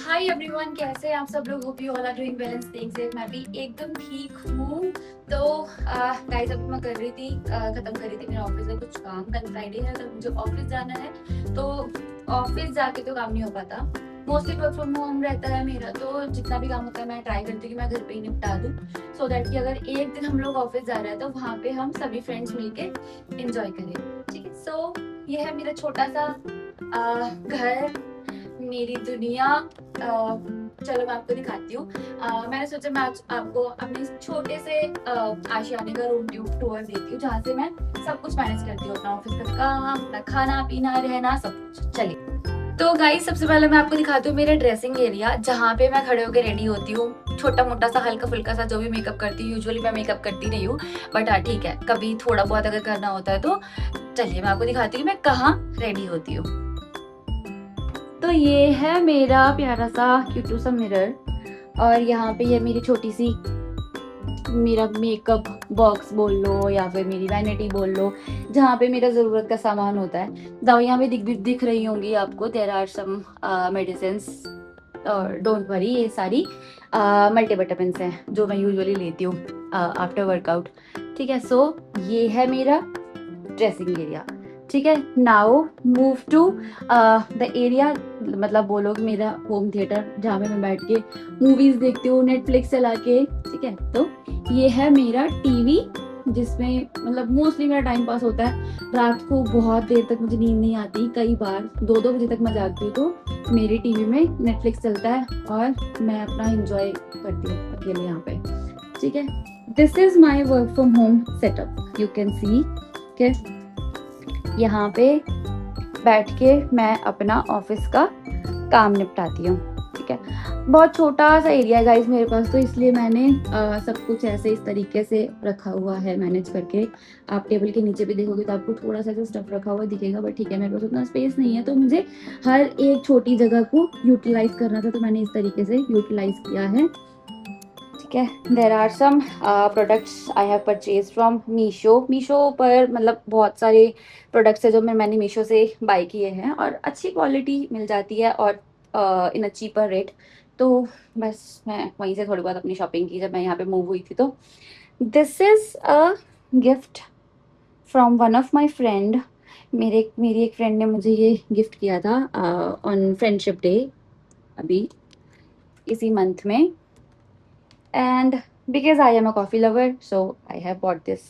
Hi everyone, कैसे हैं आप सब लोग। Hope you all are doing well and staying safe. मैं भी एकदम ठीक हूँ। तो गाइस, अभी मैं कर रही थी खत्म कर रही थी मेरा ऑफिस में कुछ काम। कल फ्राइडे है, कल मुझे ऑफिस जाना है। तो ऑफिस जाके तो काम नहीं हो पाता। मोस्टली वर्क फ्रॉम होम रहता है मेरा, तो जितना भी काम होता है मैं ट्राई करती हूँ कि मैं घर पे ही निपटा दूँ, सो दैट कि अगर एक दिन हम लोग ऑफिस जा रहे हैं तो वहाँ पे हम सभी फ्रेंड्स मिलके एंजॉय करें। ठीक है, सो ये है मेरा छोटा सा घर, मेरी दुनिया। चलो मैं आपको दिखाती हूँ। मैंने सोचा मैं आज आपको अपने इस छोटे से आशियाने का रूम टूर देती हूँ, जहाँ से मैं सब कुछ मैनेज करती हूँ, अपना ऑफिस का काम, अपना खाना पीना रहना सब कुछ। चलिए, तो गाइस सबसे पहले मैं आपको दिखाती हूँ मेरा ड्रेसिंग एरिया, जहाँ पे मैं खड़े होकर रेडी होती हूँ। छोटा मोटा सा हल्का फुल्का सा जो भी मेकअप करती हूँ, यूजुअली मैं मेकअप करती नहीं हूँ, बट हाँ ठीक है, कभी थोड़ा बहुत अगर करना होता है तो चलिए मैं आपको दिखाती हूँ मैं कहाँ रेडी होती हूँ। तो ये है मेरा प्यारा सा क्यूटू सा मिरर, और यहाँ पे ये मेरी छोटी सी, मेरा मेकअप बॉक्स बोल लो या फिर मेरी वैनिटी बोल लो, जहाँ पे मेरा ज़रूरत का सामान होता है। दवाइयाँ भी दिख रही होंगी आपको। देयर आर सम मेडिसिन, और डोंट वरी, ये सारी मल्टीविटामिन्स हैं जो मैं यूजुअली लेती हूँ आफ्टर वर्कआउट। ठीक है, सो ये है मेरा ड्रेसिंग एरिया। ठीक है, now move to the area, मतलब बोलो कि मेरा होम थिएटर, जहाँ पे मैं बैठ के मूवीज देखती हूँ नेटफ्लिक्स चला के। ठीक है, तो ये है मेरा टीवी, जिसमें मतलब मोस्टली मेरा टाइम पास होता है। रात को बहुत देर तक मुझे नींद नहीं आती, कई बार 2-2 बजे तक मैं जागती हूँ, तो मेरी टीवी में नेटफ्लिक्स चलता है और मैं अपना एंजॉय करती हूँ अकेले यहाँ पे। ठीक है, this is my work from home setup, you can सी के यहाँ पे बैठ के मैं अपना ऑफिस का काम निपटाती हूँ। ठीक है, बहुत छोटा सा एरिया है गाइस मेरे पास, तो इसलिए मैंने सब कुछ ऐसे इस तरीके से रखा हुआ है मैनेज करके। आप टेबल के नीचे भी देखोगे तो आपको थोड़ा सा स्टफ रखा हुआ दिखेगा, बट ठीक है, मेरे पास उतना स्पेस नहीं है, तो मुझे हर एक छोटी जगह को यूटिलाइज करना था, तो मैंने इस तरीके से यूटिलाइज किया है। ठीक है, there are some products I have purchase from Meesho. Meesho पर मतलब बहुत सारे प्रोडक्ट्स है जो मैंने मीशो से बाय किए हैं, और अच्छी क्वालिटी मिल जाती है और इन अ चीपर रेट। तो बस मैं वहीं से थोड़ी बहुत अपनी शॉपिंग की जब मैं यहाँ पे मूव हुई थी। तो this is a gift from one of my friend. मेरी एक फ्रेंड ने मुझे ये गिफ्ट किया था ऑन फ्रेंडशिप डे, अभी इसी मंथ में। And because I am a coffee lover, so I have bought this.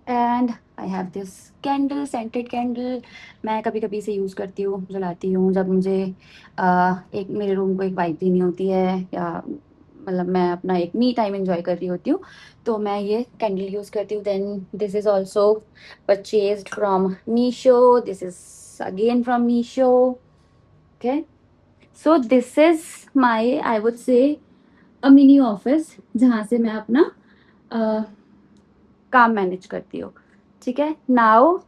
And I have this candle, scented candle. मैं कभी कभी इसे यूज़ करती हूँ, जलाती हूँ जब मुझे एक मेरे रूम को एक वाइब देनी होती है, या मतलब मैं अपना एक मी टाइम एंजॉय कर रही होती हूँ, तो मैं ये कैंडल यूज़ करती हूँ। Then this is also purchased from Meesho, this is again from Meesho. Okay, so this is my, I would say, a mini office, जहाँ से मैं अपना काम मैनेज करती हूँ। ठीक है, now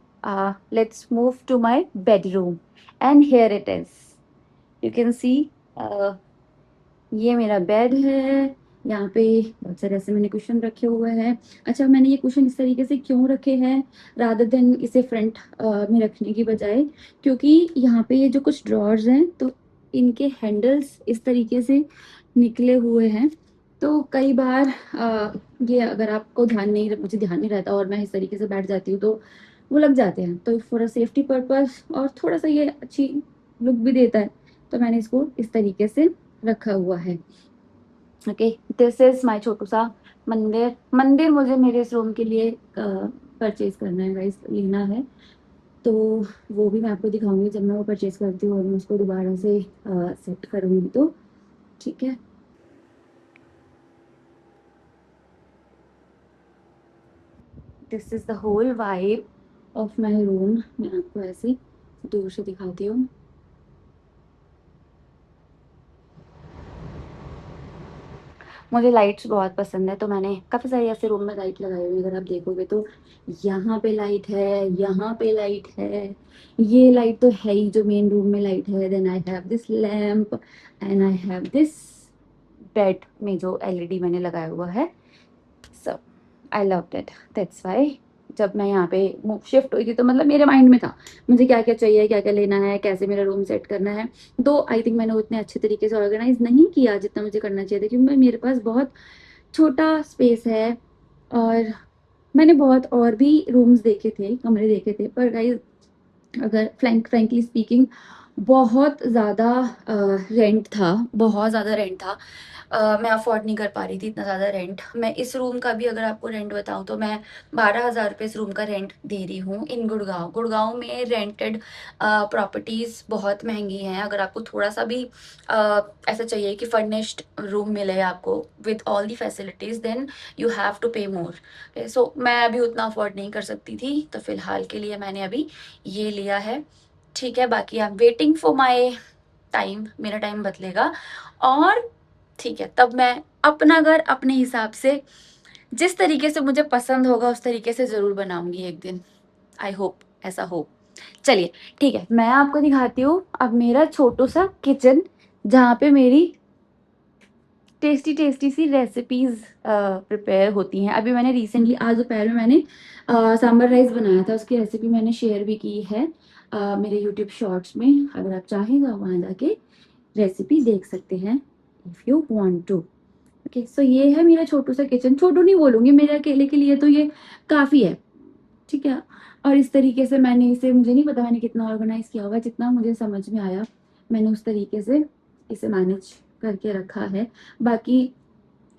let's move to my bedroom, and here it is, you can see, ये मेरा बेड है। यहाँ पे बहुत सारे ऐसे मैंने क्वेश्चन रखे हुए हैं। अच्छा, मैंने ये क्वेश्चन इस तरीके से क्यों रखे हैं रादर देन इसे फ्रंट में रखने की बजाय, क्योंकि यहाँ पे ये जो कुछ ड्रॉर्स हैं, तो इनके हैंडल्स इस तरीके से निकले हुए हैं, तो कई बार ये अगर आपको ध्यान नहीं, मुझे ध्यान नहीं रहता और मैं इस तरीके से बैठ जाती हूँ, तो वो लग जाते हैं। तो फॉर अ सेफ्टी पर्पस, और थोड़ा सा ये अच्छी लुक भी देता है, तो मैंने इसको इस तरीके से रखा हुआ है। ओके, दिस इज माय छोटू सा मंदिर मुझे मेरे इस रूम के लिए परचेज करना है गाइस, लेना है। तो वो भी मैं आपको दिखाऊंगी जब मैं वो परचेज करती हूँ और मैं उसको दोबारा से सेट करूँगी, तो ठीक है। This is the whole vibe of my room. मैं आपको ऐसे दूर से दिखाती हूँ। मुझे लाइट्स बहुत पसंद है, तो मैंने काफ़ी सारे ऐसे रूम में लाइट लगाई हुई है। अगर आप देखोगे तो यहाँ पे लाइट है, यहाँ पे लाइट है, ये लाइट तो है ही जो मेन रूम में लाइट है। Then I have this lamp, and I have this bed में जो एलईडी मैंने लगाया हुआ है। So I love that, that's why जब मैं यहाँ पे शिफ्ट हुई थी तो मतलब मेरे माइंड में था मुझे क्या क्या चाहिए, क्या क्या लेना है, कैसे मेरा रूम सेट करना है। दो आई थिंक मैंने उतने अच्छे तरीके से ऑर्गेनाइज नहीं किया जितना मुझे करना चाहिए था, क्योंकि मेरे पास बहुत छोटा स्पेस है। और मैंने बहुत और भी रूम्स देखे थे, कमरे देखे थे, पर गाइस अगर फ्रैंकली स्पीकिंग बहुत ज़्यादा रेंट था, बहुत ज़्यादा रेंट था। मैं अफोर्ड नहीं कर पा रही थी इतना ज़्यादा रेंट। मैं इस रूम का भी अगर आपको रेंट बताऊं तो मैं 12,000 रुपये इस रूम का रेंट दे रही हूँ इन गुड़गांव। गुड़गांव में रेंटेड प्रॉपर्टीज़ बहुत महंगी हैं। अगर आपको थोड़ा सा भी ऐसा चाहिए कि फर्निश्ड रूम मिले आपको with all the facilities, then you have to pay more. सो मैं अभी उतना अफोर्ड नहीं कर सकती थी, तो फिलहाल के लिए मैंने अभी ये लिया है। ठीक है, बाकी आई am waiting for my time, मेरा टाइम बदलेगा और ठीक है तब मैं अपना घर अपने हिसाब से जिस तरीके से मुझे पसंद होगा उस तरीके से ज़रूर बनाऊंगी एक दिन। आई होप ऐसा हो। चलिए ठीक है, मैं आपको दिखाती हूँ अब मेरा छोटू सा किचन, जहाँ पे मेरी टेस्टी टेस्टी सी रेसिपीज प्रिपेयर होती हैं। अभी मैंने रिसेंटली आज दोपहर में मैंने सांबर राइस बनाया था, उसकी रेसिपी मैंने शेयर भी की है मेरे यूट्यूब शॉर्ट्स में। अगर आप चाहें तो आप वहाँ जाके रेसिपी देख सकते हैं if you want to. Okay, so ये है मेरा छोटू सा किचन। छोटू नहीं बोलूँगी, मेरे अकेले के लिए तो ये काफ़ी है। ठीक है, और इस तरीके से मैंने इसे, मुझे नहीं पता मैंने कितना ऑर्गेनाइज किया होगा, जितना मुझे समझ में आया मैंने उस तरीके से इसे मैनेज करके रखा है। बाकी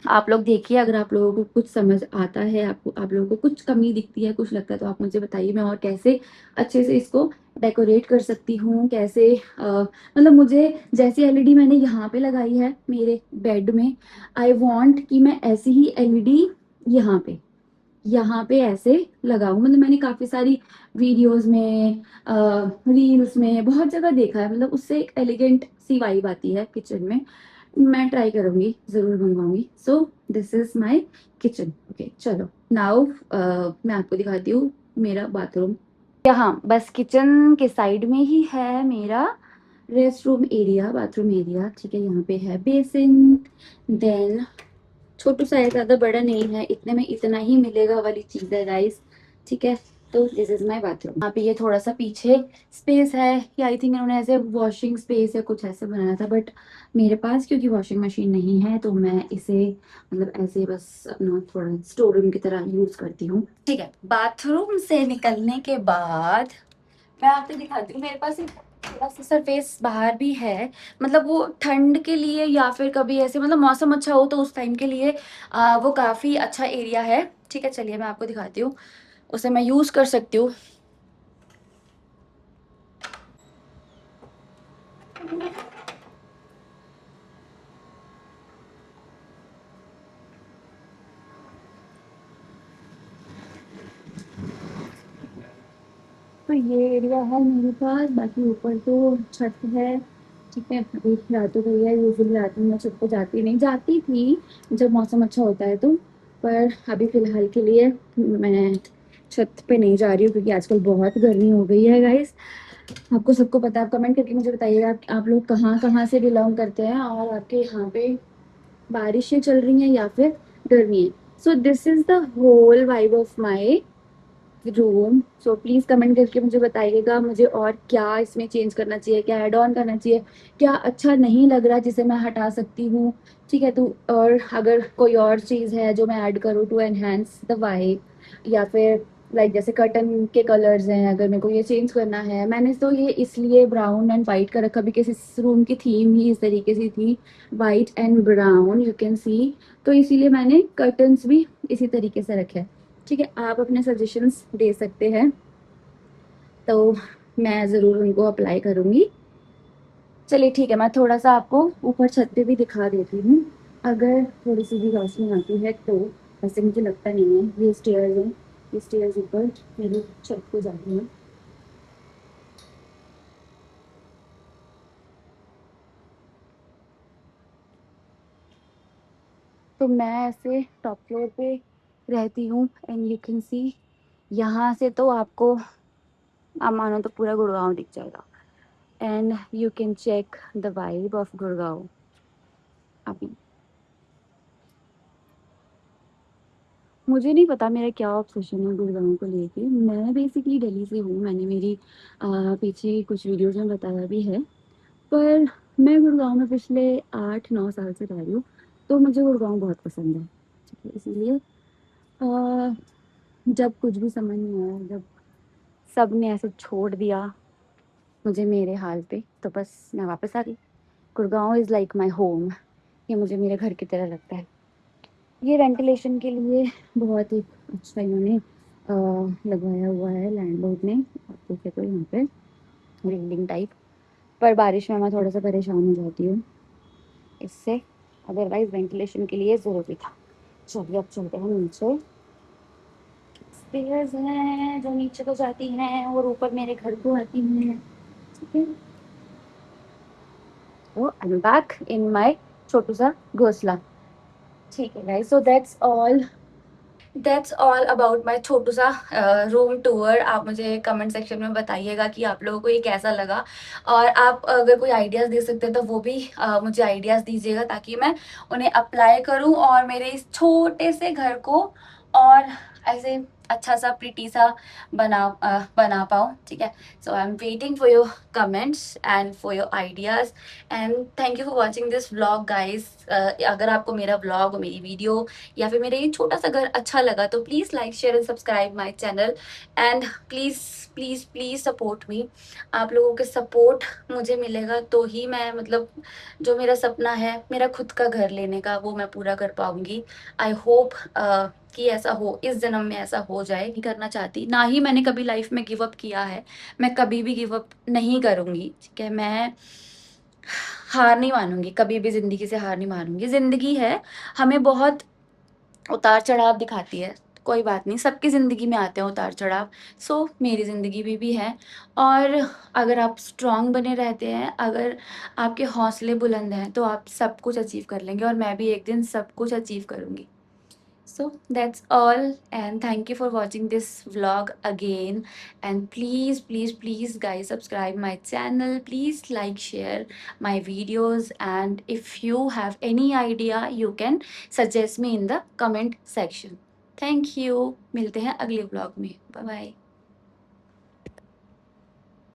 आप लोग देखिए, अगर आप लोगों को कुछ समझ आता है, आपको आप लोगों को कुछ कमी दिखती है, कुछ लगता है, तो आप मुझे बताइए मैं और कैसे अच्छे से इसको डेकोरेट कर सकती हूँ। कैसे मतलब मुझे जैसी एलईडी मैंने यहाँ पे लगाई है मेरे बेड में, आई वांट कि मैं ऐसी ही एलईडी यहाँ पे ऐसे लगाऊं। मतलब मैंने काफी सारी वीडियोस में, रील्स में बहुत जगह देखा है, मतलब उससे एक एलिगेंट सी वाइब आती है किचन में। मैं ट्राई करूंगी, जरूर मंगवाऊंगी। So this is my kitchen. Okay चलो नाउ मैं आपको दिखाती हूँ मेरा बाथरूम। यहाँ बस किचन के साइड में ही है मेरा rest room area, bathroom area. ठीक है, यहाँ पे है बेसिन, देन छोटू सा है, ज्यादा बड़ा नहीं है, इतने में इतना ही मिलेगा वाली चीज है गाइस। ठीक है, तो दिस इज माय बाथरूम। यहाँ पे ये थोड़ा सा पीछे स्पेस है, या आई थिंक इन्होंने ऐसे वॉशिंग स्पेस या कुछ ऐसे बनाया था, बट मेरे पास क्योंकि वॉशिंग मशीन नहीं है तो मैं इसे मतलब ऐसे बस अपना थोड़ा स्टोर रूम की तरह यूज करती हूँ। ठीक है, बाथरूम से निकलने के बाद मैं आपको दिखाती हूँ, मेरे पास एक थोड़ा सा सरफेस बाहर भी है। मतलब वो ठंड के लिए या फिर कभी ऐसे मतलब मौसम अच्छा हो तो उस टाइम के लिए वो काफ़ी अच्छा एरिया है। ठीक है, चलिए मैं आपको दिखाती हूँ, उसे मैं यूज़ कर सकती हूँ। तो ये एरिया है मेरे पास, बाकी ऊपर तो छत है। ठीक है, अभी रात हो गई है, यूजुअली रात में मैं छत पे जाती नहीं, जाती थी जब मौसम अच्छा होता है तो। पर अभी फिलहाल के लिए मैं छत पे नहीं जा रही हूँ, क्योंकि आजकल बहुत गर्मी हो गई है गाइस। आपको सबको पता है, आप कमेंट करके मुझे बताइएगा आप लोग कहाँ कहाँ से बिलोंग करते हैं और आपके यहाँ पे बारिशें चल रही हैं या फिर गर्मी है। So this is the whole vibe of my room. So please comment करके मुझे बताइएगा मुझे और क्या इसमें चेंज करना चाहिए, क्या ऐड ऑन करना चाहिए, क्या अच्छा नहीं लग रहा जिसे मैं हटा सकती हूँ। ठीक है, तो और अगर कोई और चीज है जो मैं ऐड करूँ टू एनहेंस द वाइब, या फिर लाइक जैसे कर्टन के कलर्स हैं, अगर मेरे को ये चेंज करना है। मैंने तो ये इसलिए ब्राउन एंड वाइट का रखा बिकॉज इस रूम की थीम ही इस तरीके से थी, white and brown you can सी। तो इसीलिए मैंने कर्टन्स भी इसी तरीके से रखे हैं। ठीक है, आप अपने सजेशंस दे सकते हैं, तो मैं ज़रूर उनको अप्लाई करूँगी। चलिए ठीक है, मैं थोड़ा सा आपको ऊपर छत पे भी दिखा देती हूँ, अगर थोड़ी सी भी रोशनी आती है तो। वैसे मुझे लगता नहीं है, ये स्टेयर्स हैं, ये स्टेयर्स ऊपर मेरी छत को जाती हैं। तो मैं ऐसे टॉप फ्लोर पे रहती हूँ एंड यू कैन सी, यहाँ से तो आपको आप मानो तो पूरा गुड़गांव दिख जाएगा। And you can check the vibe of Gurgaon अभी। मुझे नहीं पता मेरा क्या ऑब्सेशन है गुड़गाँव को लेके। मैं बेसिकली दिल्ली से हूँ, मैंने मेरी पीछे कुछ वीडियोज़ में बताया भी है। पर मैं गुड़गाँव में पिछले 8-9 साल से रह रही हूँ, तो मुझे गुड़गाँव बहुत पसंद है। ठीक है, इसलिए जब कुछ भी समझ नहीं आया, जब सबने ऐसे छोड़ दिया मुझे मेरे हाल पे, तो बस मैं वापस आ गई। Gurgaon is like my home, ये मुझे मेरे घर की तरह लगता है। ये वेंटिलेशन के लिए बहुत ही अच्छा इन्होंने लगवाया हुआ है लैंडलॉर्ड ने। आप देखें तो यहाँ पे रेलिंग टाइप। पर बारिश में मैं थोड़ा सा परेशान हो जाती हूँ इससे, अदरवाइज वेंटिलेशन के लिए ज़रूरी था। चलिए अब चलते हैं नीचे। स्टेयर्स हैं जो नीचे को जाती हैं और ऊपर मेरे घर को आती हैं। ठीक है, तो I am back in my छोटू सा घोंसला। ठीक है guys, so that's all about my छोटू सा रूम टूर। आप मुझे कमेंट सेक्शन में बताइएगा कि आप लोगों को ये कैसा लगा, और आप अगर कोई आइडियाज़ दे सकते हैं तो वो भी मुझे आइडियाज़ दीजिएगा, ताकि मैं उन्हें अप्लाई करूं और मेरे इस छोटे से घर को और ऐसे अच्छा सा प्रिटी सा बना पाऊँ। ठीक है, so I am waiting for your comments and for your ideas, and thank you for watching this vlog guys. अगर आपको मेरा व्लॉग और मेरी वीडियो या फिर मेरा ये छोटा सा घर अच्छा लगा तो please like share and subscribe my channel, and please please please support me. आप लोगों के सपोर्ट मुझे मिलेगा तो ही मैं मतलब जो मेरा सपना है मेरा खुद का घर लेने का, वो मैं पूरा कर पाऊंगी। आई होप कि ऐसा हो, इस जन्म में ऐसा हो जाए। नहीं करना चाहती, ना ही मैंने कभी लाइफ में गिव अप किया है, मैं कभी भी गिव अप नहीं करूंगी। ठीक है, मैं हार नहीं मानूंगी, कभी भी जिंदगी से हार नहीं मानूंगी। जिंदगी है, हमें बहुत उतार चढ़ाव दिखाती है, कोई बात नहीं, सबकी ज़िंदगी में आते हैं उतार चढ़ाव। सो मेरी ज़िंदगी में भी है। और अगर आप स्ट्रांग बने रहते हैं, अगर आपके हौसले बुलंद हैं, तो आप सब कुछ अचीव कर लेंगे, और मैं भी एक दिन सब कुछ अचीव करूँगी। So that's all, and thank you for watching this vlog again, and please please please guys subscribe my channel, please like share my videos, and if you have any idea you can suggest me in the comment section. Thank you, मिलते हैं अगले vlog में, bye bye।